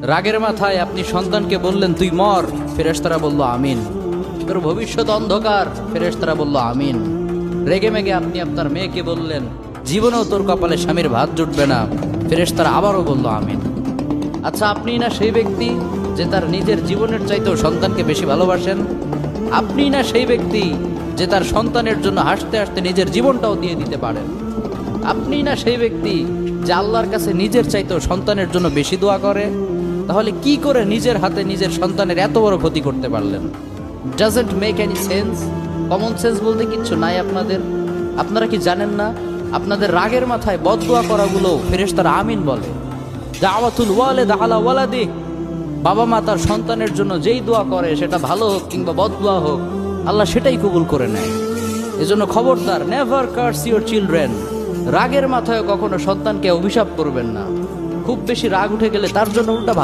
রাগের মাথায় আপনি সন্তানকে বললেন তুই মর, ফেরেশতারা বলল আমিন। তোর ভবিষ্যৎ অন্ধকার, ফেরেশতারা বলল আমিন। রেগে মেগে আপনি আপনার মেয়েকে বললেন জীবনেও তোর কপালে স্বামীর ভাত জুটবে না, ফেরেশতারা আবারও বলল আমিন। আচ্ছা, আপনি না সেই ব্যক্তি যে তার নিজের জীবনের চাইতেও সন্তানকে বেশি ভালোবাসেন? আপনি না সেই ব্যক্তি যে তার সন্তানের জন্য হাসতে হাসতে নিজের জীবনটাও দিয়ে দিতে পারেন? আপনি না সেই ব্যক্তি যে আল্লাহর কাছে নিজের চাইতেও সন্তানের জন্য বেশি দোয়া করে? তাহলে কি করে নিজের হাতে নিজের সন্তানের এত বড় ক্ষতি করতে পারলেন? Doesn't make any sense. Common sense বলতে কিচ্ছু নাই আপনাদের? আপনারা কি জানেন না আপনাদের রাগের মাথায় বদদোয়া করাগুলো ফেরেশতারা আমিন বলে? দাওয়াতুল ওয়ালিদ আলা ওয়ালাদি, বাবা মা তার সন্তানের জন্য যেই দোয়া করে সেটা ভালো হোক কিংবা বদদোয়া হোক, আল্লাহ সেটাই কবুল করে নেয়। এজন্য খবরদার, নেভার কার্স ইউর চিলড্রেন। রাগের মাথায় কখনো সন্তানকে অভিশাপ করবেন না। খুব বেশি রাগ উঠে গেলে তার জন্য উল্টা